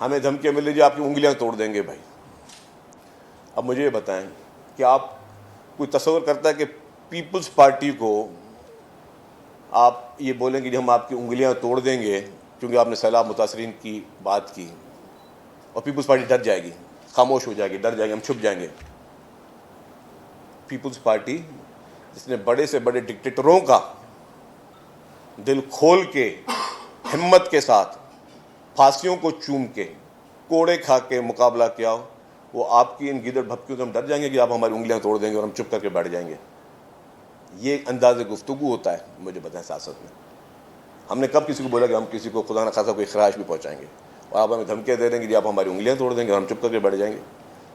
हमें धमकियाँ मिल रही जी आपकी उंगलियाँ तोड़ देंगे भाई। अब मुझे ये बताएं कि आप कोई तस्वर करता है कि पीपल्स पार्टी को आप ये बोलेंगे कि हम आपकी उंगलियां तोड़ देंगे क्योंकि आपने सैलाब मुतासरीन की बात की, और पीपल्स पार्टी डर जाएगी, खामोश हो जाएगी, डर जाएगी, हम छुप जाएंगे? पीपल्स पार्टी जिसने बड़े से बड़े डिक्टेटरों का दिल खोल के, हिम्मत के साथ, फांसियों को चूम के, कोड़े खा के मुकाबला किया, वो आपकी इन गिदड़ भपकियों से हम डर जाएंगे कि आप हमारी उंगलियां तोड़ देंगे और हम चुप करके बैठ जाएंगे? ये अंदाज़ गुफ्तगू होता है? मुझे बताएं सियासत में हमने कब किसी को बोला कि हम किसी को खुदा न खासा कोई ख़राश भी पहुंचाएंगे, और आप हमें धमकियाँ दे देंगे कि आप हमारी उंगलियां तोड़ देंगे और हम चुप करके बैठ जाएंगे?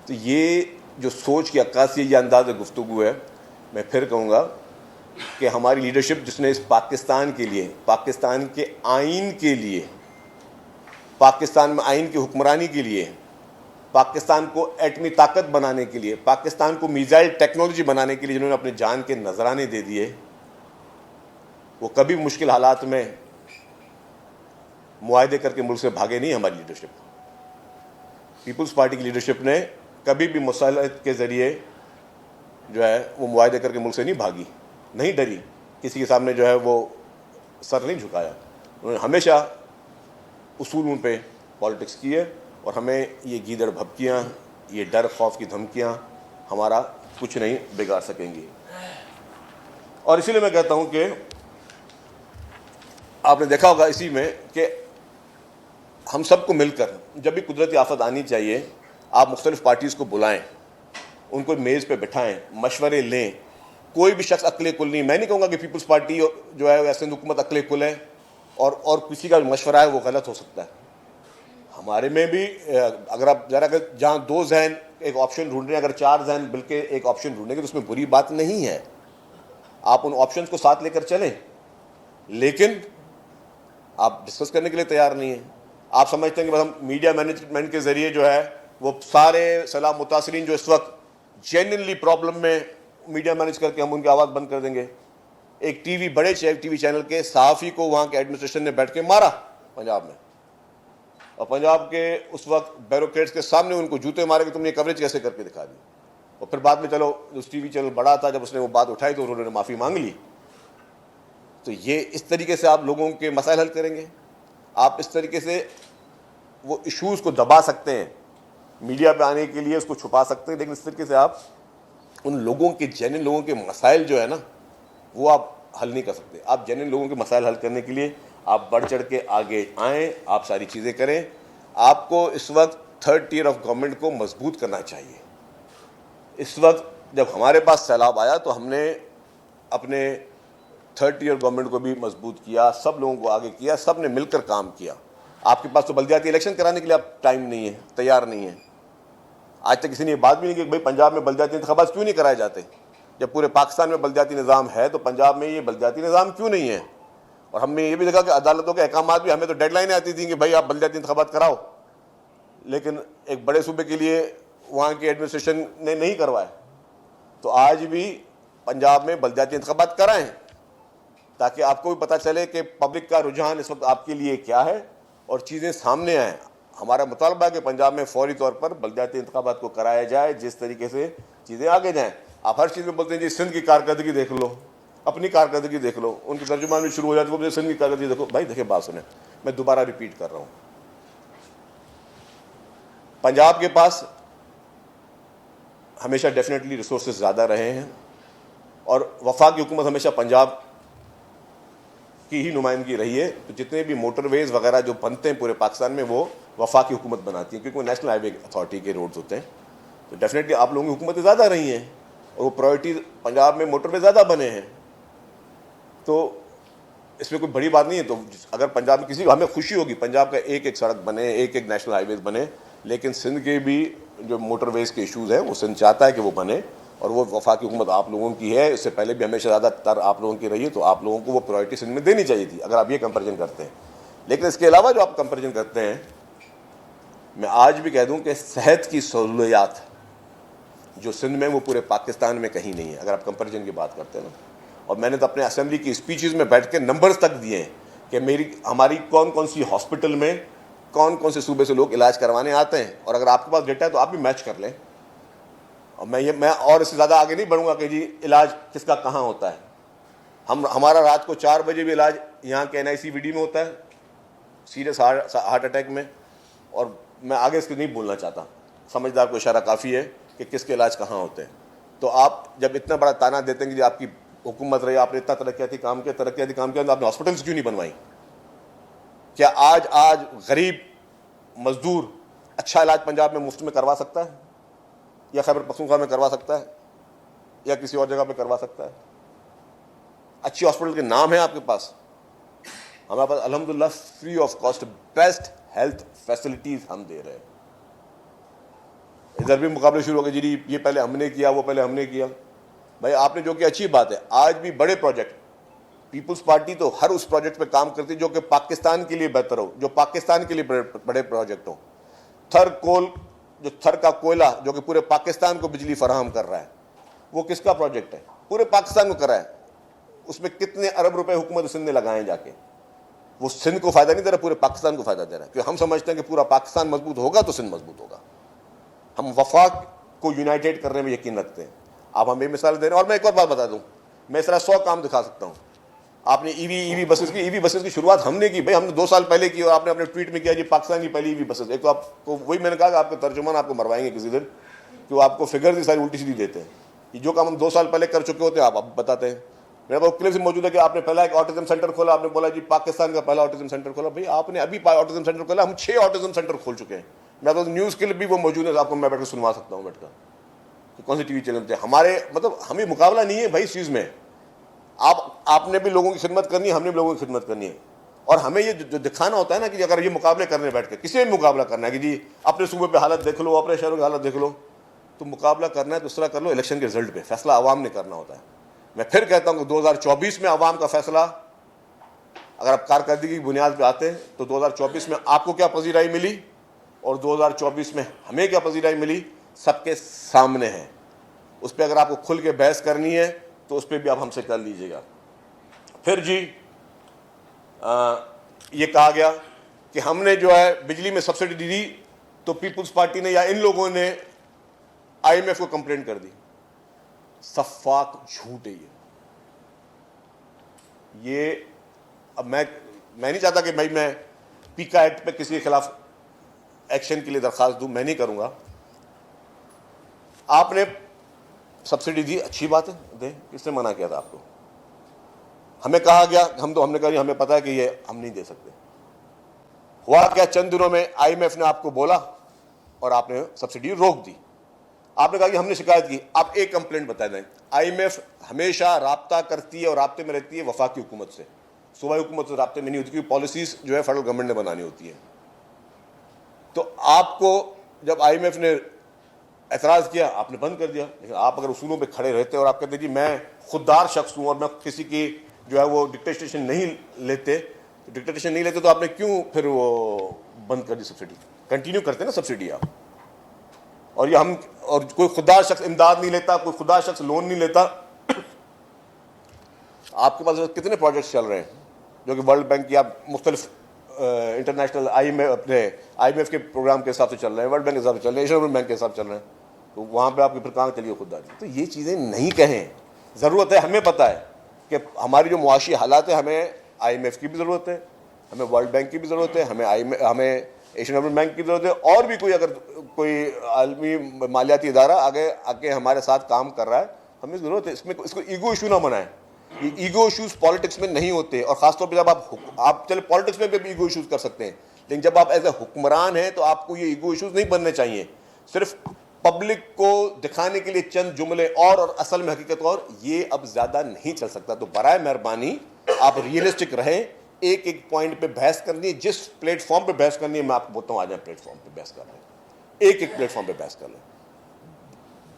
तो ये जो सोच की अक्कासी, ये अंदाज़ गुफ्तगू है। मैं फिर कहूँगा कि हमारी लीडरशिप जिसने इस पाकिस्तान के लिए, पाकिस्तान के आइन के लिए, पाकिस्तान में आइन की हुक्मरानी के लिए, पाकिस्तान को एटमी ताकत बनाने के लिए, पाकिस्तान को मिसाइल टेक्नोलॉजी बनाने के लिए जिन्होंने अपने जान के नजराने दे दिए, वो कभी मुश्किल हालात में मुआहदे करके मुल्क से भागे नहीं। हमारी लीडरशिप, पीपल्स पार्टी की लीडरशिप ने कभी भी मुसालहत के ज़रिए जो है वो मुआहदे करके मुल्क से नहीं भागी, नहीं डरी, किसी के सामने जो है वो सर नहीं झुकाया। उन्होंने हमेशा उसूलों पे पॉलिटिक्स की है, और हमें ये गीदड़ भपकियाँ, ये डर खौफ की धमकियाँ हमारा कुछ नहीं बिगाड़ सकेंगी। और इसीलिए मैं कहता हूँ कि आपने देखा होगा इसी में कि हम सबको मिलकर जब भी कुदरती आफत आनी चाहिए, आप मुख्तलिफ पार्टीज़ को बुलाएं, उनको मेज़ पे बिठाएं, मशवरे लें। कोई भी शख्स अक्ले कुल नहीं, मैं नहीं कहूँगा कि पीपल्स पार्टी जो है वैसे हुकूमत अक्ले कुल है और किसी का मशवरा है वो गलत हो सकता है। हमारे में भी अगर आप ज़रा अगर जहाँ दो जहन एक ऑप्शन ढूंढ रहे हैं, अगर चार जहन मिलके एक ऑप्शन ढूंढेंगे तो उसमें बुरी बात नहीं है। आप उन ऑप्शंस को साथ लेकर चलें, लेकिन आप डिस्कस करने के लिए तैयार नहीं हैं। आप समझते हैं कि बस हम मीडिया मैनेजमेंट के ज़रिए जो है वो सारे सैलाब मुतासरीन जो इस वक्त जेन्युइनली प्रॉब्लम में, मीडिया मैनेज करके हम उनकी आवाज़ बंद कर देंगे। एक बड़े टीवी चैनल के सहाफ़ी को वहाँ के एडमिनिस्ट्रेशन ने बैठ के मारा पंजाब में, और पंजाब के उस वक्त ब्यूरोक्रेट्स के सामने उनको जूते मारे कि तुमने कवरेज कैसे करके दिखा दी। और फिर बाद में चलो उस टीवी चैनल बड़ा था, जब उसने वो बात उठाई तो उन्होंने माफ़ी मांग ली। तो ये इस तरीके से आप लोगों के मसाइल हल करेंगे? आप इस तरीके से वो इश्यूज़ को दबा सकते हैं, मीडिया पे आने के लिए उसको छुपा सकते हैं, लेकिन इस तरीके से आप उन लोगों के, जेन्युइन लोगों के मसाइल जो है ना, वो आप हल नहीं कर सकते। आप जेन्युइन लोगों के मसाइल हल करने के लिए आप बढ़ चढ़ के आगे आएँ, आप सारी चीज़ें करें। आपको इस वक्त थर्ड टियर ऑफ गवर्नमेंट को मजबूत करना चाहिए। इस वक्त जब हमारे पास सैलाब आया तो हमने अपने थर्ड टियर गवर्नमेंट को भी मजबूत किया, सब लोगों को आगे किया, सब ने मिलकर काम किया। आपके पास तो बल्दियाती इलेक्शन कराने के लिए आप टाइम नहीं है, तैयार नहीं है। आज तक किसी ने ये बात भी नहीं की कि भाई पंजाब में बल्दियाती इंतखाबात क्यों नहीं कराए जाते? जब पूरे पाकिस्तान में बल्दियाती निज़ाम है तो पंजाब में ये बल्दियाती निज़ाम क्यों नहीं है? और हमने ये भी देखा कि अदालतों के अहकाम भी, हमें तो डेडलाइनें आती थी कि भाई आप बल्दियाती इंतखाबात कराओ, लेकिन एक बड़े सूबे के लिए वहाँ की एडमिनिस्ट्रेशन ने नहीं करवाए। तो आज भी पंजाब में बल्दियाती इंतखाबात कराएं, ताकि आपको भी पता चले कि पब्लिक का रुझान इस वक्त आपके लिए क्या है और चीज़ें सामने आएँ। हमारा मुतालबा है कि पंजाब में फौरी तौर पर बल्दियाती इंतखाबात को कराया जाए, जिस तरीके से चीज़ें आगे जाएँ। आप हर चीज़ में बोलते हैं जी सिंध की कारकर्दगी देख लो, अपनी कारकर्दगी देख लो, उनकी तर्जुमान भी शुरू हो जाती है, वो सिंध की कारकर्दगी देखो। भाई देखिए, बात सुने, मैं दोबारा रिपीट कर रहा हूँ, पंजाब के पास हमेशा डेफिनेटली रिसोर्सेज ज़्यादा रहे हैं, और वफाक की हुकूमत हमेशा पंजाब की ही नुमाइंदगी रही है। तो जितने भी मोटरवेज वगैरह जो बनते हैं पूरे पाकिस्तान में, वो वफाक की हुकूमत बनाती है, क्योंकि वो नेशनल हाईवे अथॉरिटी के रोड्स होते हैं। तो डेफिनेटली आप लोगों की हुकूमतें ज़्यादा रही हैं, और वो प्रायोरिटी पंजाब में मोटरवे ज़्यादा बने हैं। तो इसमें कोई बड़ी बात नहीं है। तो अगर पंजाब में किसी को, हमें खुशी होगी पंजाब का एक एक सड़क बने, एक एक नेशनल हाईवेज बने, लेकिन सिंध के भी जो मोटरवेज के इशूज़ हैं वो सिंध चाहता है कि वो बने, और वो वफाकी हुकूमत आप लोगों की है। इससे पहले भी हमेशा ज़्यादातर आप लोगों की रही है, तो आप लोगों को वो प्रायोरिटी सिंध में देनी चाहिए थी, अगर आप ये कंपेरिजन करते हैं। लेकिन इसके अलावा जो आप कंपेरिजन करते हैं, मैं आज भी कह दूँ कि सेहत की सहूलियात जो सिंध में वो पूरे पाकिस्तान में कहीं नहीं है, अगर आप कंपेरिजन की बात करते हैं ना। और मैंने तो अपने असेंबली की स्पीचेस में बैठ के नंबर्स तक दिए हैं कि हमारी कौन कौन सी हॉस्पिटल में कौन कौन से सूबे से लोग इलाज करवाने आते हैं, और अगर आपके पास डेटा है तो आप भी मैच कर लें। और मैं और इससे ज़्यादा आगे नहीं बढ़ूंगा कि जी इलाज किसका कहाँ होता है। हमारा रात को 4 बजे भी इलाज यहाँ के NICVD में होता है, सीरियस हार्ट अटैक में। और मैं आगे इसको नहीं बोलना चाहता, समझदार को इशारा काफ़ी है कि किसके इलाज कहाँ होते हैं। तो आप जब इतना बड़ा ताना देते हैं कि जी आपकी हुकूमत रही, आपने इतना तरक्याती काम किया तो आपने हॉस्पिटल्स क्यों नहीं बनवाई? क्या आज गरीब मजदूर अच्छा इलाज पंजाब में मुफ्त में करवा सकता है, या खैबर पख्तूनख्वा में करवा सकता है, या किसी और जगह पे करवा सकता है? अच्छी हॉस्पिटल के नाम है आपके पास, हमारे पास अल्हम्दुलिल्लाह free of cost best health facilities हम दे रहे हैं। इधर भी मुकाबले शुरू हो गए, जी ये पहले हमने किया, वो पहले हमने किया। भाई आपने जो कि अच्छी बात है, आज भी बड़े प्रोजेक्ट, पीपुल्स पार्टी तो हर उस प्रोजेक्ट पे काम करती है जो कि पाकिस्तान के लिए बेहतर हो, जो पाकिस्तान के लिए बड़े प्रोजेक्ट हो। थर का कोयला जो कि पूरे पाकिस्तान को बिजली फराहम कर रहा है, वो किसका प्रोजेक्ट है? पूरे पाकिस्तान को कर रहा है। उसमें कितने अरब रुपए हुकूमत सिंध ने लगाए जाके, वो सिंध को फायदा नहीं दे रहा, पूरे पाकिस्तान को फायदा दे रहा है। क्योंकि हम समझते हैं कि पूरा पाकिस्तान मजबूत होगा तो सिंध मजबूत होगा। हम वफाक को यूनाइटेड करने में यकीन रखते हैं। आप हमें मिसाल दे रहे हैं। और मैं एक और बात बता दूं, मैं इस तरह 100 काम दिखा सकता हूं। आपने ईवी बसेस की शुरुआत हमने की, भाई हमने 2 साल पहले की, और आपने अपने ट्वीट में किया जी पाकिस्तान की पहली ईवी बसेस। एक तो आपको वही मैंने कहा कि आपके तर्जुमान आपको मरवाएंगे किसी दिन, कि वो आपको फिगर्स ही सारी उल्टी सीधी देते हैं। कि जो काम हम 2 साल पहले कर चुके होते हैं आप अब बताते हैं। मेरे पास क्लिप से मौजूद है कि आपने पहला एक ऑटिज्म सेंटर खोला, आपने बोला जी पाकिस्तान का पहला ऑटिज्म सेंटर खोला। भाई आपने अभी ऑटिज्म सेंटर खोला, हम 6 ऑटिज्म सेंटर खोल चुके हैं। मेरे पास न्यूज़ क्लिप भी वो मौजूद है, आपको मैं बैठ कर सुनवा सकता हूँ बैठकर कि कौन सी टीवी चैनल पे हमारे, मतलब हमें मुकाबला नहीं है भाई इस चीज़ में। आपने भी लोगों की खिदमत करनी है, हमने भी लोगों की खिदमत करनी है। और हमें ये जो दिखाना होता है ना कि अगर ये मुकाबले करने बैठ के, किसी में मुकाबला करना है कि जी अपने सूबे पे हालत देख लो, अपने शहरों की हालत देख लो, तो मुकाबला करना है दूसरा कर लो इलेक्शन के रिजल्ट पे। फैसला आवाम ने करना होता है। मैं फिर कहता हूँ कि 2024 में आवाम का फैसला, अगर आप कारकर्दगी की बुनियाद पर आते हैं तो 2024 में आपको क्या पजीराई मिली और 2024 में हमें क्या पजीराई मिली, सबके सामने है। उस पर अगर आपको खुल के बहस करनी है तो उस पर भी आप हमसे कर लीजिएगा। फिर जी ये कहा गया कि हमने जो है बिजली में सब्सिडी दी, तो पीपुल्स पार्टी ने या इन लोगों ने IMF को कंप्लेंट कर दी। सफाक झूठ है ये। अब मैं नहीं चाहता कि भाई मैं पीका एक्ट पे किसी के खिलाफ एक्शन के लिए दरखास्त दूं, मैं नहीं करूंगा। आपने सब्सिडी दी, अच्छी बात है, दे, किसने मना किया था आपको? हमें कहा गया, हमने कहा हमें पता है कि ये हम नहीं दे सकते। हुआ क्या, चंद दिनों में IMF ने आपको बोला और आपने सब्सिडी रोक दी। आपने कहा कि हमने शिकायत की। आप एक कंप्लेंट बता दें, IMF हमेशा राब्ता करती है और राब्ते में रहती है वफाकी हुकूमत से, सूबाई हुकूमत से राब्ते में नहीं होती, क्योंकि पॉलिसीज जो है फेडरल गवर्नमेंट ने बनानी होती है। तो आपको जब IMF ने एतराज़ किया, आपने बंद कर दिया। लेकिन आप अगर उसूलों पे खड़े रहते और आप कहते जी मैं खुददार शख्स हूँ और मैं किसी की जो है वो डिक्टेटेशन नहीं लेते, तो आपने क्यों फिर वो बंद कर दी सब्सिडी? कंटिन्यू करते ना सब्सिडी आप। और ये हम, और कोई खुददार शख्स इमदाद नहीं लेता, कोई खुददार शख्स लोन नहीं लेता। आपके पास कितने प्रोजेक्ट्स चल रहे हैं जो कि वर्ल्ड बैंक या मुख्तलिफ इंटरनेशनल IMF के प्रोग्राम के हिसाब से चल रहे हैं, वर्ल्ड बैंक के हिसाब से चल रहे हैं, एशियन बैंक के हिसाब से चल रहे हैं। तो वहाँ पे आपकी फिर कहाँ चलिए खुददारी? तो ये चीज़ें नहीं कहें। ज़रूरत है, हमें पता है कि हमारी जो मुआशी हालात है, हमें IMF की भी ज़रूरत है, हमें वर्ल्ड बैंक की भी ज़रूरत है, हमें एशियन डेवलपमेंट बैंक की ज़रूरत है, और भी कोई आलमी मालियाती इदारा आगे हमारे साथ काम कर रहा है, हमें ज़रूरत है। इसको ईगो इशू ना बनाएं। ईगो इश्यूज पॉलिटिक्स में नहीं होते, और खासतौर पर जब आप चले पॉलिटिक्स में भी ईगो इश्यूज कर सकते हैं, लेकिन जब आप एज ए हुक्मरान हैं तो आपको ये ईगो इश्यूज नहीं बनने चाहिए। सिर्फ पब्लिक को दिखाने के लिए चंद जुमले और असल में हकीकत और, ये अब ज़्यादा नहीं चल सकता। तो बराए मेहरबानी आप रियलिस्टिक रहें। एक एक पॉइंट पे बहस करनी है, जिस प्लेटफॉर्म पे बहस करनी है, मैं आपको बोलता हूँ आ जाए प्लेटफॉर्म पे बहस कर लें, एक एक प्लेटफॉर्म पे बहस कर लें।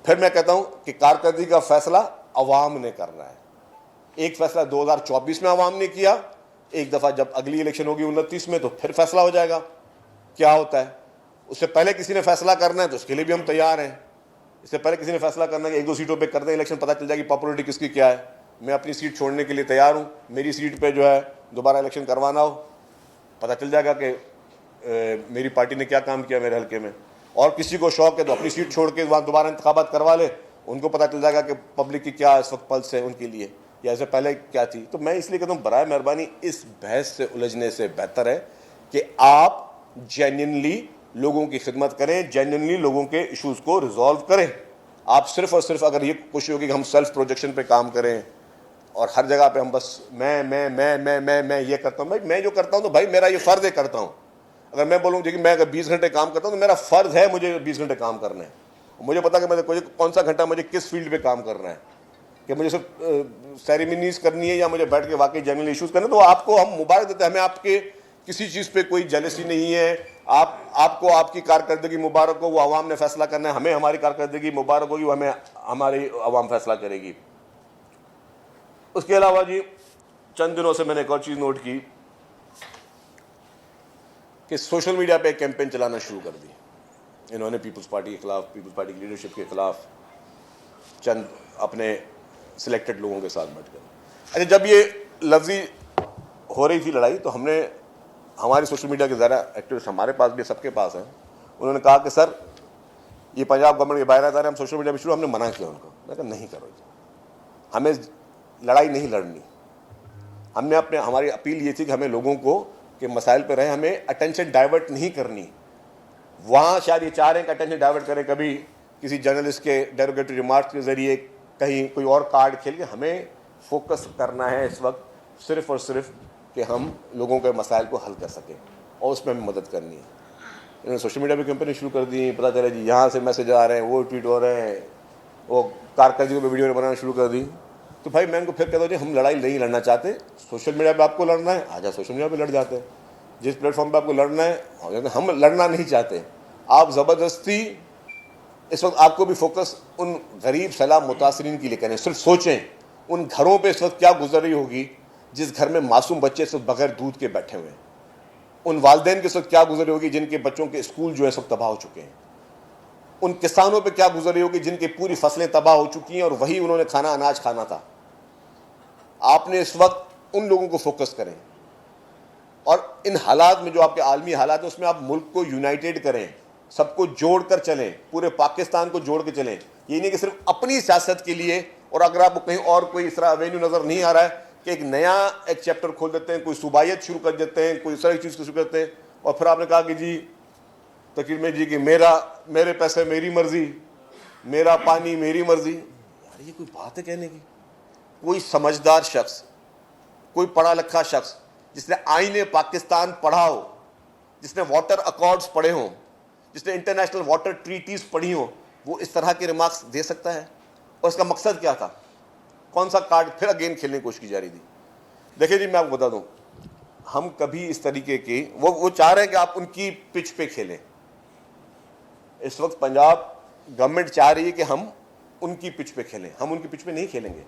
फिर मैं कहता हूँ कि कारकर्दगी का फैसला अवाम ने करना है। एक फैसला 2024 में अवाम ने किया, एक दफ़ा जब अगली इलेक्शन होगी 29 में तो फिर फैसला हो जाएगा क्या होता है। उससे पहले किसी ने फैसला करना है तो उसके लिए भी हम तैयार हैं। इससे पहले किसी ने फैसला करना है कि 1-2 सीटों पे कर दें इलेक्शन, पता चल जाएगी पॉपुलरिटी किसकी क्या है, मैं अपनी सीट छोड़ने के लिए तैयार हूँ। मेरी सीट पे जो है दोबारा इलेक्शन करवाना हो, पता चल जाएगा कि मेरी पार्टी ने क्या काम किया मेरे हल्के में। और किसी को शौक है तो अपनी सीट छोड़ के वहाँ दोबारा इंतखाबात करवा ले, उनको पता चल जाएगा कि पब्लिक की क्या इस वक्त पल्स है उनके लिए, या इससे पहले क्या थी। तो मैं इसलिए कहता हूँ बराए मेहरबानी इस बहस से उलझने से बेहतर है कि आप जेन्युइनली लोगों की खिदमत करें, जेन्युइनली लोगों के इश्यूज़ को रिजॉल्व करें। आप सिर्फ और सिर्फ अगर ये कोशिश होगी कि हम सेल्फ प्रोजेक्शन पे काम करें और हर जगह पे हम बस मैं ये करता हूँ, भाई मैं जो करता हूँ तो भाई मेरा ये फ़र्ज़ है करता हूँ। अगर मैं बोलूँ देखिए मैं अगर 20 घंटे काम करता हूँ तो मेरा फ़र्ज़ है मुझे 20 घंटे काम करना है। मुझे पता कि मुझे कौन सा घंटा मुझे किस फील्ड पे काम करना है, कि मुझे सिर्फ सेरेमनीज करनी है या मुझे बैठ के वाकई जेन्युइन इश्यूज़ करने। तो आपको हम मुबारक देते हैं, हमें आपके किसी चीज़ पे कोई जेलसी नहीं है। आपको आपकी कारकर्दगी मुबारक हो, वो आवाम ने फैसला करना है। हमें हमारी कारकर्दगी मुबारक होगी, वो हमें हमारी आवाम फैसला करेगी। उसके अलावा जी चंद दिनों से मैंने एक और चीज़ नोट की कि सोशल मीडिया पे एक कैंपेन चलाना शुरू कर दी इन्होंने पीपल्स पार्टी के खिलाफ, पीपल्स पार्टी की लीडरशिप के खिलाफ, चंद अपने सिलेक्टेड लोगों के साथ बैठकर। अच्छा, जब ये लफ्जी हो रही थी लड़ाई तो हमने हमारे सोशल मीडिया के ज़रा एक्टिविस्ट हमारे पास भी सबके पास हैं, उन्होंने कहा कि सर ये पंजाब गवर्नमेंट के बाहर आता है, हम सोशल मीडिया पर शुरू, हमने मना किया उनको। मैं कहा नहीं करो, हमें लड़ाई नहीं लड़नी। हमने हमारी अपील ये थी कि हमें लोगों को के मसाइल पर रहे, हमें अटेंशन डाइवर्ट नहीं करनी। वहाँ शायद ये चाह रहे हैं कि अटेंशन डाइवर्ट करें, कभी किसी जर्नलिस्ट के डेरोगेटरी रिमार्क्स के ज़रिए कहीं कोई और कार्ड खेल के। हमें फोकस करना है इस वक्त सिर्फ़ और सिर्फ कि हम लोगों के मसाइल को हल कर सकें और उसमें हमें मदद करनी है। इन्होंने सोशल मीडिया पर कैंपेन शुरू कर दी, पता चला जी यहाँ से मैसेज आ रहे हैं, वो ट्वीट हो रहे हैं, वो कारकर्दगी पर वीडियो बनाना शुरू कर दी। तो भाई मैं इनको फिर कहता हूँ जी हम लड़ाई नहीं लड़ना चाहते, सोशल मीडिया पे आपको लड़ना है आजा सोशल मीडिया पे लड़ जाते हैं, जिस प्लेटफॉर्म पे आपको लड़ना है। हम लड़ना नहीं चाहते, आप ज़बरदस्ती इस वक्त आपको भी फोकस उन गरीब सैलाब मुतासरीन के लिए करें। सिर्फ सोचें उन घरों पे इस वक्त क्या गुजर रही होगी जिस घर में मासूम बच्चे सिर्फ बगैर दूध के बैठे हुए हैं। उन वालदेन के साथ क्या गुजर रही होगी जिनके बच्चों के स्कूल जो है सब तबाह हो चुके हैं। उन किसानों पे क्या गुजर रही होगी जिनकी पूरी फसलें तबाह हो चुकी हैं और वही उन्होंने अनाज खाना था। आपने इस वक्त उन लोगों को फोकस करें और इन हालात में जो आपके आलमी हालात हैं उसमें आप मुल्क को यूनाइटेड करें, सबको जोड़ कर चलें, पूरे पाकिस्तान को जोड़ के चलें। ये नहीं कि सिर्फ अपनी सियासत के लिए, और अगर आपको कहीं और कोई इस तरह एवेन्यू नज़र नहीं आ रहा है कि एक चैप्टर खोल देते हैं, कोई सूबायत शुरू कर देते हैं, कोई इस तरह की चीज़ शुरू करते हैं और फिर आपने कहा कि जी तकीर में जी कि मेरे पैसे मेरी मर्जी, मेरा पानी मेरी मर्जी। यार ये कोई बात है कहने की? कोई समझदार शख्स, कोई पढ़ा लिखा शख्स जिसने आईने पाकिस्तान पढ़ा हो, जिसने वाटर अकॉर्ड्स पढ़े हों, जिसने इंटरनेशनल वाटर ट्रीटीज पढ़ी हो, वो इस तरह के रिमार्क्स दे सकता है? और इसका मकसद क्या था? कौन सा कार्ड फिर अगेन खेलने की कोशिश की जा रही थी? देखिए जी मैं आपको बता दूं, हम कभी इस तरीके की वो चाह रहे हैं कि आप उनकी पिच पे खेलें। इस वक्त पंजाब गवर्नमेंट चाह रही है कि हम उनकी पिच पे खेलें। हम उनकी पिच पे नहीं खेलेंगे।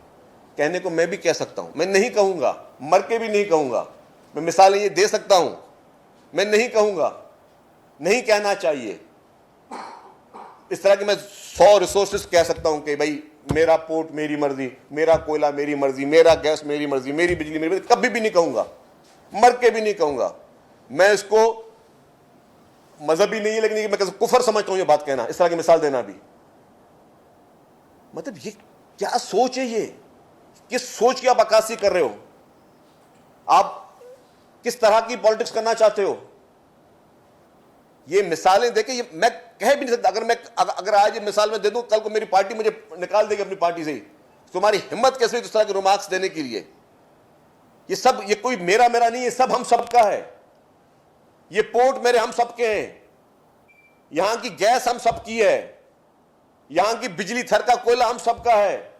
कहने को मैं भी कह सकता हूं, मैं नहीं कहूंगा, मर के भी नहीं कहूंगा। मैं मिसालें ये दे सकता हूं, मैं नहीं कहूंगा, नहीं कहना चाहिए। इस तरह की मैं 100 रिसोर्सेस कह सकता हूं कि भाई मेरा पोर्ट मेरी मर्जी, मेरा कोयला मेरी मर्जी, मेरा गैस मेरी मर्जी, मेरी बिजली मेरी मर्जी। कभी भी नहीं कहूंगा, मर के भी नहीं कहूंगा। मैं इसको मजहबी नहीं है लेकिन मैं कुफर समझता हूं ये बात कहना, इस तरह की मिसाल देना भी। मतलब ये क्या सोच है? ये किस सोच की आप अक्कासी कर रहे हो? आप किस तरह की पॉलिटिक्स करना चाहते हो? ये मिसालें देके ये मैं कह भी नहीं सकता। अगर आज ये मिसाल मैं दे दूं, कल को मेरी पार्टी मुझे निकाल देगी अपनी पार्टी से ही। तुम्हारी हिम्मत कैसे इस तरह के रिमार्क्स देने के लिए? ये कोई मेरा नहीं, ये सब हम सबका है। ये पोर्ट मेरे हम सबके हैं, यहां की गैस हम सबकी है, यहां की बिजली थर का कोयला हम सबका है,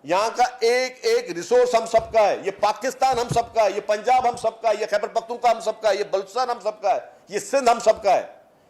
यहां का एक एक रिसोर्स हम सबका है। ये पाकिस्तान हम सबका है, ये पंजाब हम सबका है, ये खैबर पख्तूनख्वा हम सबका है, ये बलूचिस्तान हम सबका है, ये सिंध हम सबका है।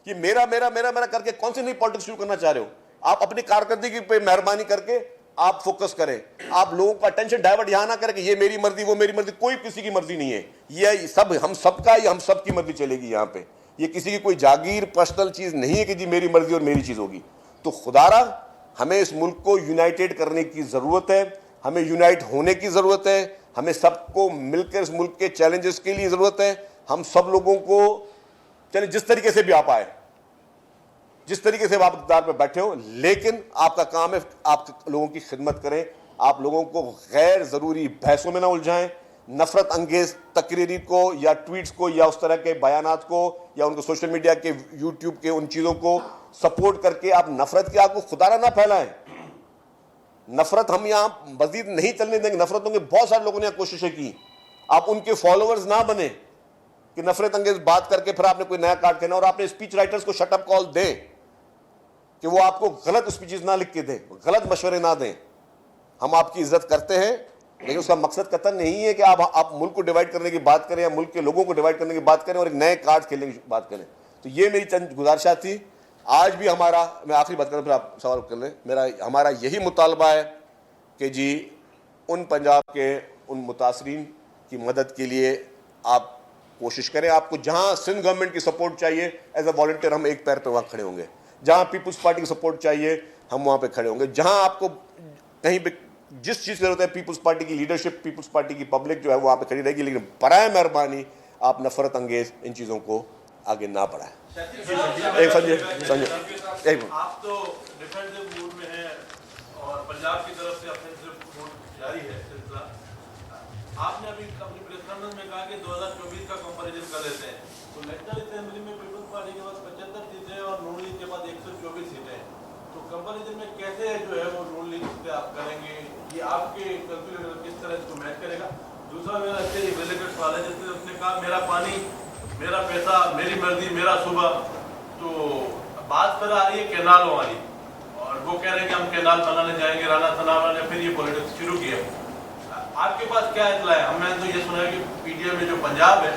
ये मेरा करके कौन सी नई पॉलिटिक्स शुरू करना चाह रहे हो? आप अपनी कारकर्दगी पे मेहरबानी करके आप फोकस करें। आप लोगों का अटेंशन डाइवर्ट यहां ना करें कि ये मेरी मर्जी वो मेरी मर्जी। कोई किसी की मर्जी नहीं है, ये सब हम सबका, ये हम सबकी मर्जी चलेगी यहां पे। ये किसी की कोई जागीर पर्सनल चीज नहीं है कि जी मेरी मर्जी और मेरी चीज होगी। तो खुदारा हमें इस मुल्क को यूनाइटेड करने की जरूरत है, हमें यूनाइट होने की जरूरत है, हमें सबको मिलकर इस मुल्क के चैलेंजेस के लिए जरूरत है। हम सब लोगों को चलिए जिस तरीके से भी आप आए, जिस तरीके से आप इक़्तिदार पे बैठे हो, लेकिन आपका काम है आप लोगों की खिदमत करें, आप लोगों को गैर ज़रूरी बहसों में ना उलझाएं, नफरत अंगेज तकरीरी को या ट्वीट्स को या उस तरह के बयानात को या उनको सोशल मीडिया के यूट्यूब के उन चीज़ों को सपोर्ट करके आप नफरत की आग को खुदारा ना फैलाएं। नफरत हम यहाँ मजीद नहीं चलने देंगे। नफरतों के बहुत सारे लोगों ने कोशिशें की, आप उनके फॉलोअर्स ना बने कि नफरत अंगेज बात करके फिर आपने कोई नया कार्ड कहना और आपने स्पीच राइटर्स को शटअप कॉल दें कि वो आपको गलत स्पीचेस ना लिख के दें, गलत मशवरे ना दें। हम आपकी इज्जत करते हैं, लेकिन उसका मकसद कतई नहीं है कि आप मुल्क को डिवाइड करने की बात करें या मुल्क के लोगों को डिवाइड करने की बात करें और एक नए कार्ड खेलने की बात करें। तो ये मेरी चंद गुजारिशात थी। आज भी हमारा, मैं आखिरी बात करूँ फिर आप सवाल कर लें, हमारा यही मुतालबा है कि जी उन पंजाब के उन मुतासरीन की मदद के लिए आप कोशिश करें। आपको जहाँ सिंध गवर्नमेंट की सपोर्ट चाहिए एज अ वॉलंटियर हम एक पैर पे वहाँ खड़े होंगे, जहाँ पीपल्स पार्टी की सपोर्ट चाहिए हम वहाँ पे खड़े होंगे, जहाँ आपको कहीं पे जिस चीज़ की जरूरत है पीपल्स पार्टी की लीडरशिप, पीपल्स पार्टी की पब्लिक जो है वहाँ पे खड़ी रहेगी। लेकिन बराए मेहरबानी आप नफरत अंगेज इन चीज़ों को आगे ना बढ़ाएं। एक संजय एक आप तो डिफेंसिव मूड में हैं और पंजाब की तरफ से ऑफेंसिव मूड जारी है सिलसिला। आपने अभी अपनी प्रेस कॉन्फ्रेंस में कहा कि 2024 का कंपैरिजन कर लेते हैं, तो नेशनल असेंबली में पीपल्स पार्टी के पास 75 सीटें और नून लीग के पास 124 सीटें, तो कंपैरिजन में कैसे जो है वो नून लीग से आप करेंगे, ये आपके कैलकुलेटर किस तरह इसको मैच करेगा? दूसरा मेरा इससे रिलेटेड सवाल है, जैसे उसने कहा मेरा पानी मेरा पैसा मेरी मर्जी मेरा सुबह, तो बात पर आ रही है कैनालों वाली और वो कह रहे हैं कि हम कैनाल बनाने जाएंगे राना सनावा ने फिर ये पॉलिटिक्स शुरू किया। आपके पास क्या इतला है? हमने तो ये सुना है कि पीडीएम में जो पंजाब है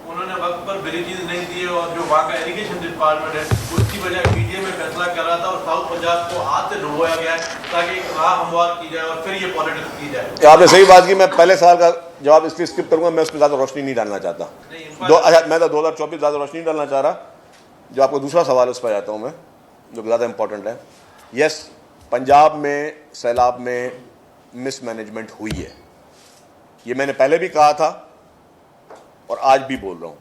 उन्होंने वक्त पर ब्रिजेज नहीं दिए और जो वहाँ का इरिगेशन डिपार्टमेंट है उसकी वजह पीडीएम में फैसला कर रहा था और साउथ पंजाब को हाथ से ढुलवाया गया है ताकि राह हमवार की जाए और फिर ये पॉलिटिक्स की जाए। आपने सही बात की। मैं पहले सवाल का जवाब इसलिए स्किप करूंगा, मैं उस पर ज़्यादा रोशनी नहीं डालना चाहता। मैं तो 2024 ज़्यादा रोशनी नहीं डालना चाह रहा। जो आपको दूसरा सवाल है उस पर जाता हूँ मैं, जो ज़्यादा इंपॉर्टेंट है। यस, पंजाब में सैलाब में मिसमैनेजमेंट हुई है, ये मैंने पहले भी कहा था और आज भी बोल रहा हूँ।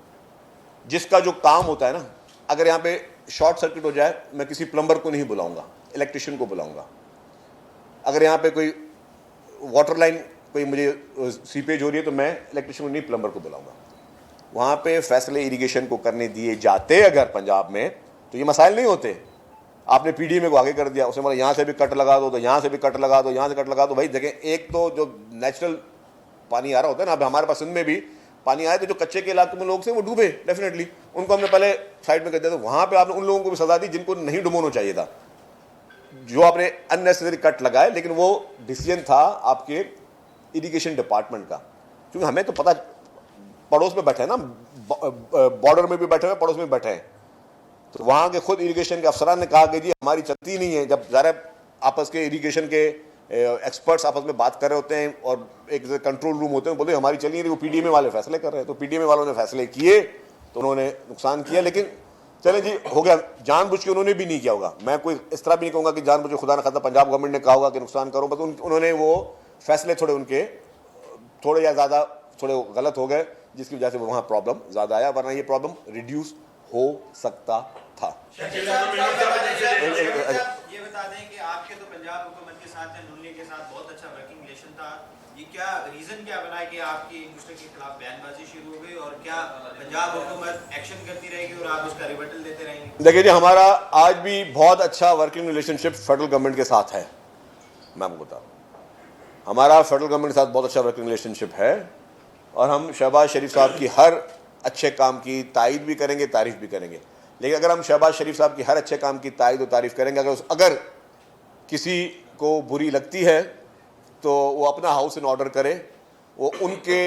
जिसका जो काम होता है ना, अगर यहाँ पे शॉर्ट सर्किट हो जाए, मैं किसी प्लम्बर को नहीं बुलाऊंगा, इलेक्ट्रिशियन को बुलाऊंगा। अगर यहाँ पे कोई वाटर लाइन कोई मुझे सीपेज हो रही है तो मैं इलेक्ट्रिशियन को नहीं, प्लम्बर को बुलाऊंगा। वहाँ पे फैसले इरिगेशन को करने दिए जाते अगर पंजाब में, तो ये मसाइल नहीं होते। आपने पीडीएम को आगे कर दिया, उसने बोला यहाँ से भी कट लगा दो, तो यहाँ से भी कट लगा दो, यहाँ से कट लगा दो। भाई देखें, एक तो जो नेचुरल पानी आ रहा होता है ना, अब हमारे पास सिंध में भी पानी आए तो जो कच्चे के इलाके में लोग थे वो डूबे, डेफिनेटली उनको हमने पहले साइड में कर दिया। तो वहाँ पे आपने उन लोगों को भी सजा दी जिनको नहीं डुबोना चाहिए था, जो आपने अननेसेसरी कट लगाए। लेकिन वो डिसीजन था आपके इरिगेशन डिपार्टमेंट का, क्योंकि हमें तो पता, पड़ोस में बैठे हैं ना, बॉर्डर में भी बैठे हैं, पड़ोस में बैठे हैं। तो वहाँ के खुद इरिगेशन के अफसरान ने कहा कि जी हमारी चलती नहीं है। जब ज़रा आपस के इरिगेशन के एक्सपर्ट्स आपस में बात कर रहे होते हैं और एक कंट्रोल रूम होते हैं, बोलते हमारी चल नहीं रही, वो पीडीएम वाले फैसले कर रहे हैं। तो पीडीएम वालों ने फैसले किए तो उन्होंने नुकसान किया। लेकिन चलें जी, हो गया, जानबूझ के उन्होंने भी नहीं किया होगा। मैं कोई इस तरह भी नहीं कहूँगा कि जानबूझ के खुदा न खास्ता पंजाब गवर्नमेंट ने कहा होगा कि नुकसान करो, बस उन्होंने वो फैसले थोड़े या ज़्यादा थोड़े गलत हो गए, जिसकी वजह से वहाँ प्रॉब्लम ज़्यादा आया, वरना ये प्रॉब्लम रिड्यूस हो सकता था। ये बता दें कि आपके तो पंजाब हुकूमत के साथ नून लीग के साथ बहुत अच्छा वर्किंग रिलेशन था, ये क्या रीजन क्या बना कि आपकी एक दूसरे के खिलाफ बयानबाजी शुरू हो गई, और क्या पंजाब हुकूमत एक्शन करती रहेगी और आप उसका रिबटल देते रहेंगे? देखिए जी, हमारा आज भी बहुत अच्छा वर्किंग रिलेशनशिप फेडरल गवर्नमेंट के साथ है। मैं आपको बता रहा हूँ, हमारा फेडरल गवर्नमेंट के साथ बहुत अच्छा वर्किंग रिलेशनशिप है और हम शहबाज शरीफ साहब की हर अच्छे काम की तारीफ भी करेंगे, तारीफ भी करेंगे। लेकिन अगर हम शहबाज शरीफ साहब की हर अच्छे काम की तारीफ और तारीफ करेंगे, अगर किसी को बुरी लगती है तो वो अपना हाउस इन ऑर्डर करे, वो उनके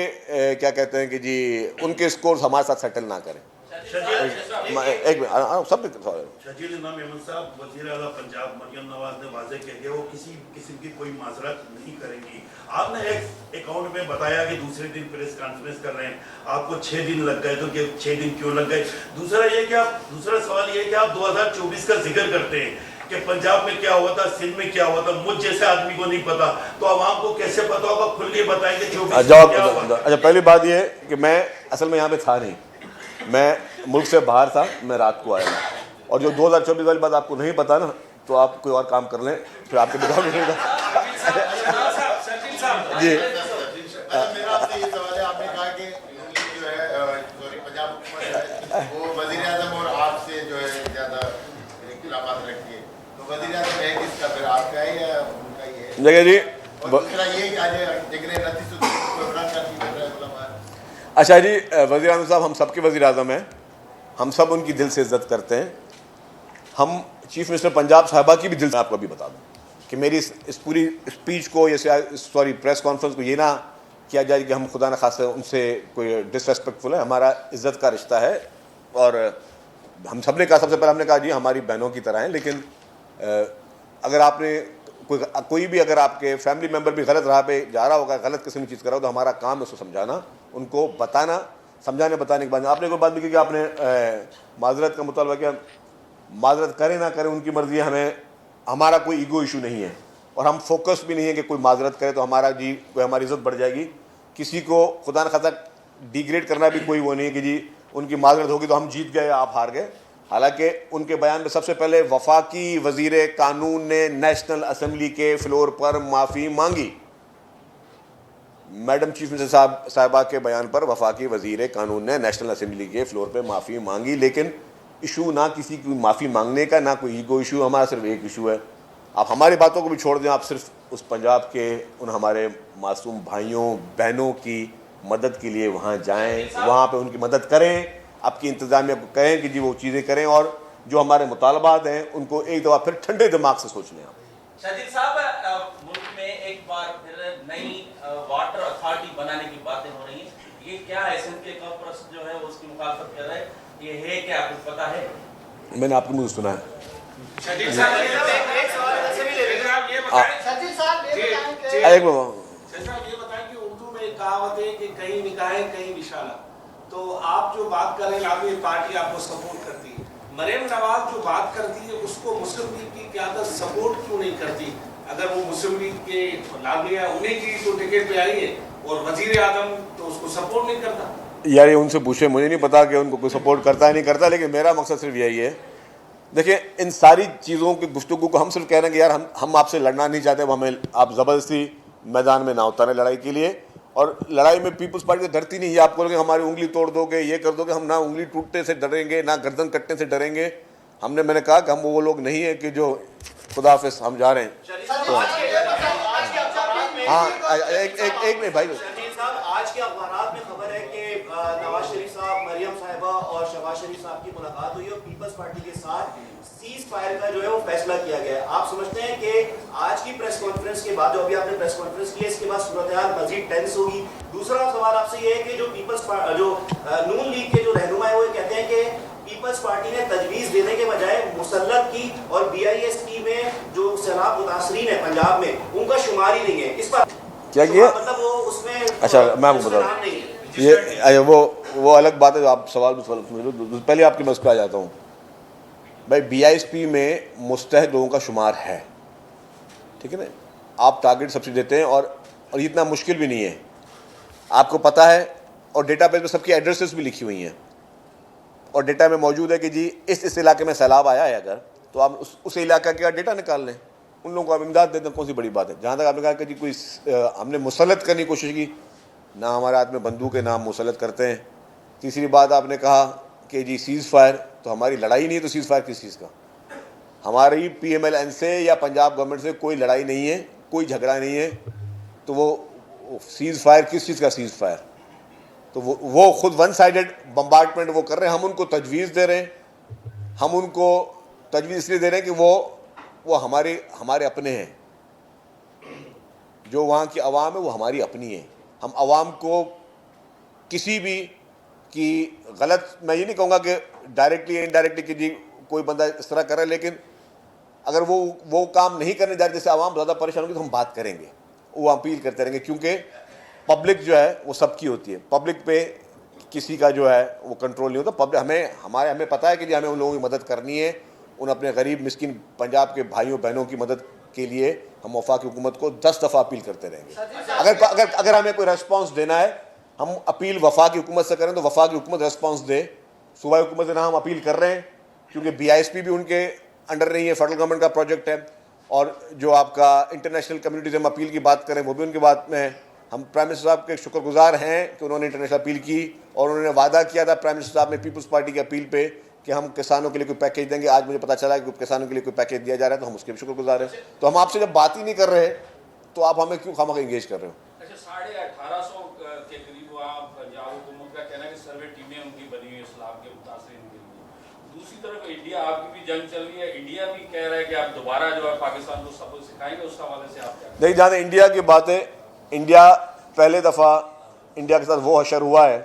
क्या कहते हैं कि जी उनके स्कोर्स हमारे साथ सेटल ना करें। एक सब शकील इनाम अहमद साहब वज़ीर आला पंजाब मरियम नवाज ने वाज़ेह कह दिया वो किसी किस्म की कोई माजरत नहीं करेंगी। आपने एक अकाउंट में बताया कि दूसरे दिन प्रेस कॉन्फ्रेंस कर रहे हैं, आपको 6 दिन लग गए, तो 6 दिन क्यों लग गए? दूसरा सवाल ये कि आप 2024 का जिक्र करते हैं कि पंजाब में क्या हुआ था, सिंध में क्या हुआ था, मुझ जैसे आदमी को नहीं पता, तो आवाम को कैसे पता होगा? खुल के बताएंगे। अच्छा, पहली बात ये कि मैं असल में यहाँ पे था नहीं, मैं मुल्क से बाहर था, मैं रात को आया। और जो 2024 वाली बात आपको नहीं पता ना, तो आप कोई और काम कर लें, फिर आपके बिगाड़ में रहेगा। जी मेरा आपसे ये सवाल है, आपने कहा कि जो है पंजाब हुकूमत है वो वज़ीर-ए-आज़म और आपसे जो है ज़्यादा इख्तिलाफ़ात रखती है, तो वज़ीर-ए-आज़म है किसका, फिर आपका है या उनका ही है? देखिए जी, और दूसरा ये कि आज जिक्र इमरान खान की कर रहा है उलमा। अच्छा जी, वज़ीर आज़म साहब हम सबके वज़ीर आज़म हैं, हम सब उनकी दिल से इज़्ज़त करते हैं। हम चीफ मिनिस्टर पंजाब साहबा की भी दिल से, आपको अभी बता दूँ कि मेरी इस पूरी स्पीच को या प्रेस कॉन्फ्रेंस को ये ना किया जाए कि हम खुदा न खास्ता उनसे कोई डिसरेस्पेक्टफुल है। हमारा इज़्ज़त का रिश्ता है और हम सब ने कहा, सबसे पहले हमने कहा जी हमारी बहनों की तरह हैं, लेकिन अगर आपने कोई भी अगर आपके फैमिली मेम्बर भी गलत राह पे जा रहा होगा, गलत किसी भी चीज़ कर रहा हो, तो हमारा काम है उसको समझाना, उनको बताना, समझाने बताने के बाद। आपने कोई बात भी की कि आपने माजरत का मुतालबा किया, माजरत करें ना करें उनकी मर्ज़ी है, हमारा कोई ईगो इशू नहीं है और हम फोकस भी नहीं है कि कोई माजरत करे तो हमारा जी कोई हमारी इज़्ज़त बढ़ जाएगी। किसी को खुदा न खास्ता डिग्रेड करना भी कोई वो नहीं है कि जी उनकी माजरत होगी तो हम जीत गए आप हार गए। हालांकि उनके बयान में सबसे पहले वफाकी वज़ीर कानून ने नेशनल असम्बली के फ्लोर पर माफ़ी मांगी। मैडम चीफ मिनिस्टर साहिबा के बयान पर वफाकी वज़ीर कानून ने नेशनल असम्बली के फ्लोर पर माफ़ी मांगी, लेकिन इशू ना किसी की माफ़ी मांगने का, ना कोई ईगो इशू, हमारा सिर्फ एक इशू है। आप हमारी बातों को भी छोड़ दें, आप सिर्फ उस पंजाब के उन हमारे मासूम भाइयों बहनों की मदद के लिए वहाँ जाएं, वहाँ पे उनकी मदद करें, आपकी इंतज़ामिया को कहें कि जी वो चीज़ें करें और जो हमारे मुतालबात हैं उनको एक दफ़ा फिर ठंडे दिमाग से सोच लें। आप शजीद साहब, मुल्क में एक बार फिर नई वाटर अथॉरिटी बनाने की बातें हो रही हैं, ये क्या है? एसएनके का प्रश्न जो है उसकी मुखालफत कर रहे हैं, ये है क्या, आपको पता है? मैंने आपके मुझे सुना है। शजीद साहब ये बताएं कि उर्दू में एक कहावत है कि कहीं निकाहें कहीं निशाना। तो आप जो बात कर रहे हैं, आप ये पार्टी आपको सपोर्ट करती है, मरियम नवाज जो बात करती है उसको मुस्लिम लीग की क़यादत सपोर्ट क्यों नहीं करती? अगर वो मुस्लिम लीग के लामिया उन्हीं की तो टिकट पे आई है और वजीर आजम तो उसको सपोर्ट नहीं करता। यार ये उनसे पूछे, मुझे नहीं पता कि उनको कोई सपोर्ट करता है नहीं करता, लेकिन मेरा मकसद सिर्फ यही है। देखिए इन सारी चीज़ों की गुफ्तगू को हम सिर्फ कह रहे हैं कि यार हम आपसे लड़ना नहीं चाहते, हमें आप ज़बरदस्ती मैदान में ना उतारें लड़ाई के लिए। और लड़ाई में पीपल्स पार्टी तो डरती नहीं है। आप बोलोगे हमारी उंगली तोड़ दोगे, ये कर दोगे, हम ना उंगली टूटने से डरेंगे ना गर्दन कटने से डरेंगे। मैंने कहा कि हम वो लोग नहीं है कि जो खुदा हाफिज़ हम जा रहे हैं। हाँ एक मिनट भाई, आज के अखबारात में खबर है कि नवाज शरीफ साहब, मरियम साहिबा और शहबाज शरीफ साहब की मुलाकात हुई और पीपल्स पार्टी के साथ सीज फायर का जो है वो फैसला किया गया है। आप समझते हैं कि आज की प्रेस कॉन्फ्रेंस के बाद, जो अभी आपने प्रेस कॉन्फ्रेंस की है, इसके बाद सूरत-ए-हाल मजीद टेंस होगी? दूसरा सवाल आपसे ये है कि जो नून लीग के जो रहनुमा है वो कहते हैं कि पीपल्स पार्टी ने तजवीज़ देने के बजाय मुसल्लत की और BISP में जो सैलाब मुतासरीन है पंजाब में उनका शुमार ही नहीं है। इस पर क्या किया? मतलब वो उसमें, अच्छा मैं आपको बता दूँ, ये वो अलग बात है। आप सवाल पहले आपकी बस पे आ जाता हूँ भाई। BISP में मुस्तहद लोगों का शुमार है, ठीक है ना। आप टारगेट सब्सिडी देते हैं और इतना मुश्किल भी नहीं है, आपको पता है। और डेटाबेस में सबकी एड्रेसेस भी लिखी हुई हैं और डेटा में मौजूद है कि जी इस इलाके में सैलाब आया है, अगर तो आप उस इलाका का डेटा निकाल लें, उन लोगों को आप इमदाद देते हैं। कौन सी बड़ी बात है? जहाँ तक आपने कहा कि जी कोई हमने मुसल्लत करने की कोशिश की, ना हमारे हाथ में बंदूक है ना हम मुसल्लत करते हैं। तीसरी बात आपने कहा कि जी सीज़ फायर, तो हमारी लड़ाई नहीं है, तो सीज़ फायर किस चीज़ का? हमारी PMLN से या पंजाब गवर्नमेंट से कोई लड़ाई नहीं है, कोई झगड़ा नहीं है, तो वो सीज़ फायर किस चीज़ का सीज़ फायर? तो वो खुद वन साइडेड बम्बार्डमेंट वो कर रहे हैं। हम उनको तजवीज़ दे रहे हैं, हम उनको तजवीज़ इसलिए दे रहे हैं कि वो हमारे अपने हैं। जो वहाँ की आवाम है वो हमारी अपनी है। हम आवाम को किसी भी की गलत, मैं ये नहीं कहूँगा कि डायरेक्टली या इनडायरेक्टली कि जी कोई बंदा इस तरह कर रहा है, लेकिन अगर वो काम नहीं करने जा रहे जैसे आवाम ज़्यादा परेशान होगी तो हम बात करेंगे, वो अपील करते रहेंगे। क्योंकि पब्लिक जो है वो सबकी होती है, पब्लिक पे किसी का जो है वो कंट्रोल नहीं होता। पब्लिक हमें पता है कि जी हमें उन लोगों की मदद करनी है, उन अपने गरीब मिस्किन पंजाब के भाइयों बहनों की मदद के लिए हम वफाकी हुकूमत को 10 दफ़ा अपील करते रहेंगे। अगर हमें कोई रेस्पॉन्स देना है, हम अपील वफाकी हुकूमत से करें तो वफाकी हुकूमत रेस्पॉन्स दे। सूबाई हुकूमत से ना हम अपील कर रहे हैं, क्योंकि BISP भी उनके अंडर नहीं है, फेडरल गवर्नमेंट का प्रोजेक्ट है, और जो आपका इंटरनेशनल कम्युनिटी से हम अपील की बात करें वो भी उनकी बात में है। हम प्राइम मिनिस्टर साहब के शुक्रगुजार हैं कि उन्होंने इंटरनेशनल अपील की, और उन्होंने वादा किया था प्राइम मिनिस्टर साहब ने पीपल्स पार्टी की अपील पे कि हम किसानों के लिए कोई पैकेज देंगे। आज मुझे पता चला कि किसानों के लिए कोई पैकेज दिया जा रहा है, तो हम उसके भी शुक्रगुजार हैं। तो हम आपसे जब बात ही नहीं कर रहे तो आप हमें क्यों खामखा एंगेज कर रहे हो? अच्छा, 1850 के करीब वहाँ पंजाब हुकूमत का कहना है कि सर्वे टीमें उनकी बनी हुई इस्लाम के मुतासिरीन के लिए। दूसरी तरफ इंडिया, आपकी भी जंग चल रही है, इंडिया भी कह रहा है कि आप दोबारा जो है पाकिस्तान को सबक सिखाएंगे, उस हवाले से आप क्या? नहीं, जहाँ इंडिया की बात है, इंडिया पहले दफ़ा इंडिया के साथ वो हशर हुआ है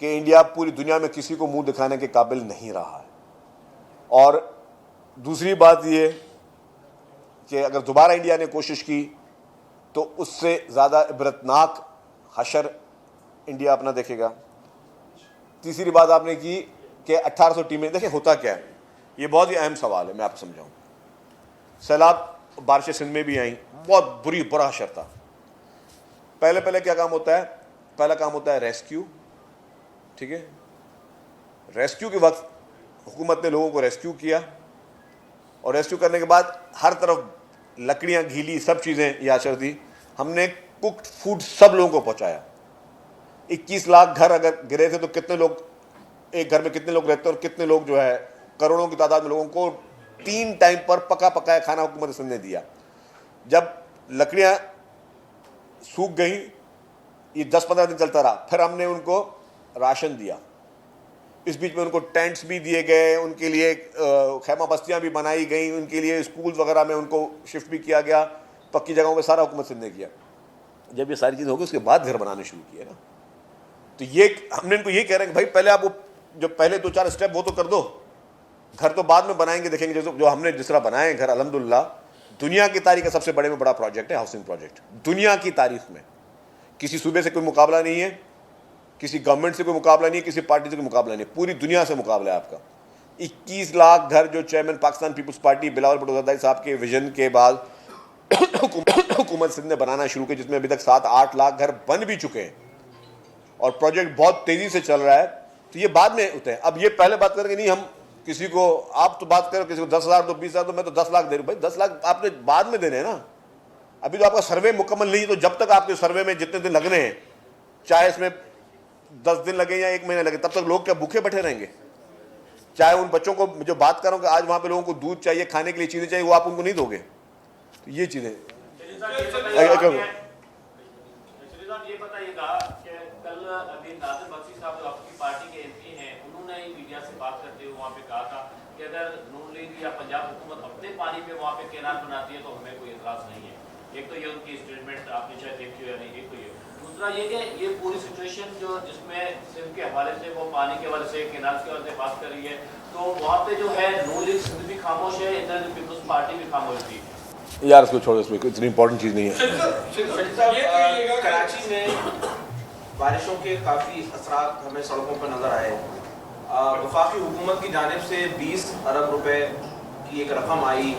कि इंडिया पूरी दुनिया में किसी को मुंह दिखाने के काबिल नहीं रहा है। और दूसरी बात ये कि अगर दोबारा इंडिया ने कोशिश की तो उससे ज़्यादा इबरतनाक हशर इंडिया अपना देखेगा। तीसरी बात आपने की कि 1800 टीमें, देखिए होता क्या है, ये बहुत ही अहम सवाल है, मैं आपको समझाऊँ। सैलाब बारिशें सिंध में भी आई, बहुत बुरा हशर था। पहले क्या काम होता है? पहला काम होता है रेस्क्यू, ठीक है। रेस्क्यू के वक्त हुकूमत ने लोगों को रेस्क्यू किया, और रेस्क्यू करने के बाद हर तरफ लकड़ियां, गीली सब चीज़ें ये आशर थी। हमने कुक्ड फूड सब लोगों को पहुंचाया। 21 लाख घर अगर गिरे थे तो कितने लोग, एक घर में कितने लोग रहते और कितने लोग जो है, करोड़ों की तादाद में लोगों को 3 टाइम पर पका पकाया खाना हुकूमत सिंध ने दिया। जब लकड़ियां सूख गई, ये 10-15 दिन चलता रहा, फिर हमने उनको राशन दिया। इस बीच में उनको टेंट्स भी दिए गए, उनके लिए खैमा बस्तियां भी बनाई गई, उनके लिए स्कूल वगैरह में उनको शिफ्ट भी किया गया, पक्की जगहों पे सारा हुकूमत सिंध ने किया। जब ये सारी चीज़ होगी उसके बाद घर बनाने शुरू किए ना, तो ये हमने इनको ये कह रहे हैं कि भाई पहले आप वो जो पहले 2-4 स्टेप वो तो कर दो, घर तो बाद में बनाएंगे, देखेंगे। जो हमने जिस तरह बनाए घर, अल्हम्दुलिल्लाह दुनिया की तारीख का सबसे बड़े में बड़ा प्रोजेक्ट है हाउसिंग प्रोजेक्ट। दुनिया की तारीख में किसी सूबे से कोई मुकाबला नहीं है, किसी गवर्नमेंट से कोई मुकाबला नहीं है, किसी पार्टी से कोई मुकाबला नहीं है, पूरी दुनिया से मुकाबला है आपका। 21 लाख घर जो चेयरमैन पाकिस्तान पीपल्स पार्टी बिलावल भुट्टो ज़रदारी साहब के विजन के बाद हुकूमत सिंध ने बनाना शुरू किया, जिसमें अभी तक 7-8 लाख घर बन भी चुके हैं, और प्रोजेक्ट बहुत तेज़ी से चल रहा है। तो ये बाद में होते हैं। अब ये पहले बात करेंगे नहीं, हम किसी को, आप तो बात करो किसी को 10,000 दो, 20,000 दो, मैं तो 10 लाख दे रहा हूँ। भाई 10 लाख आपने बाद में देने हैं ना, अभी तो आपका सर्वे मुकम्मल नहीं है। तो जब तक आपके सर्वे में जितने दिन लगने हैं, चाहे इसमें 10 दिन लगे या 1 महीना लगे, तब तक लोग क्या भूखे बैठे रहेंगे? चाहे उन बच्चों को जो बात कर रहा हूँ कि आज वहाँ पे लोगों को दूध चाहिए, खाने के लिए चीज़ें चाहिए, वो आप उनको नहीं दोगे। तो ये चीज़ें ये बताइएगा कि कल अभी नाज़िर बख्शी साहब जो आपकी पार्टी के MP हैं, उन्होंने मीडिया से बात करते हुए वहाँ पे कहा था कि अगर नून लीग या पंजाब हुकूमत अपने पानी पे वहाँ पे कैनाल बनाती है तो हमें कोई एतराज़ नहीं है। एक तो ये उनकी स्टेटमेंट आपने शायद देखी हो या नहीं, एक तो ये। दूसरा ये कि ये पूरी सिचुएशन जो जिसमें सिंध के हवाले से, वो पानी के हवाले से, कैनाल के हवाले से बात कर रही है, तो वहाँ पे जो है नून लीग सिंध भी खामोश है, इंडियन पीपल्स पार्टी भी खामोश थी। यार इसको छोड़ो, इसमें इतनी इंपॉर्टेंट चीज़ नहीं है। कराची में बारिशों के काफ़ी असरात हमें सड़कों पर नज़र आए। वफाकी हुकूमत की जानिब से 20 अरब रुपए की एक रकम आई।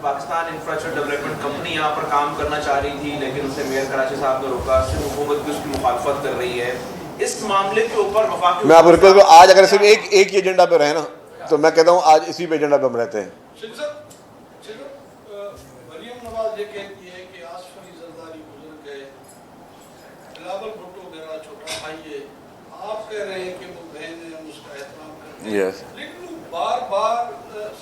पाकिस्तान इंफ्रास्ट्रक्चर डेवलपमेंट कंपनी यहाँ पर काम करना चाह रही थी, लेकिन उसे मेयर कराची साहब ने रोका। सिंध हुकूमत भी उसकी मुखालफत कर रही है। इस मामले के ऊपर वफाकी, मैं आपको रिक्वेस्ट करूँ, आज अगर सिर्फ एक ही एजेंडा पे रहे ना, तो मैं कहता हूँ आज इसी पे एजेंडा पे हम रहते हैं। मरियम नवाज ये कहती है कि आसिफ अली जरदारी गुजर गए, बिलावल भुट्टो मेरा छोटा भाई है, आप कह रहे हैं कि वो बहन है, हम उसका एहतराम करते हैं। लेकिन वो बार बार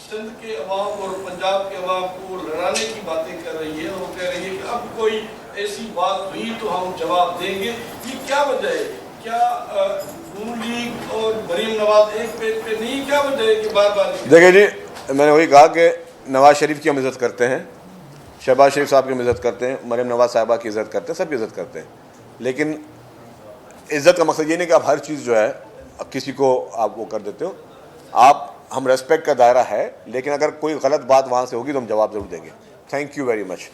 सिंध के अवाम और पंजाब के अवाम को लड़ाने की बातें कर रही है, और वो कह रही है कि अब कोई ऐसी बात हुई तो हम जवाब देंगे। ये क्या वजह है? क्या नून लीग और मरियम नवाज एक पेज पे नहीं? क्या वजह है कि बार बार? देखिए जी, मैंने वही कहा कि नवाज शरीफ की हम इज़्ज़त करते हैं, शहबाज शरीफ साहब की हम इज़्ज़त करते हैं, मरियम नवाज साहिबा की इज़्ज़त करते हैं, सबकी इज़्ज़त करते हैं। लेकिन इज़्ज़त का मकसद ये नहीं कि आप हर चीज़ जो है किसी को आप वो कर देते हो। आप, हम रेस्पेक्ट का दायरा है, लेकिन अगर कोई गलत बात वहाँ से होगी तो हम जवाब ज़रूर देंगे। Thank you very much.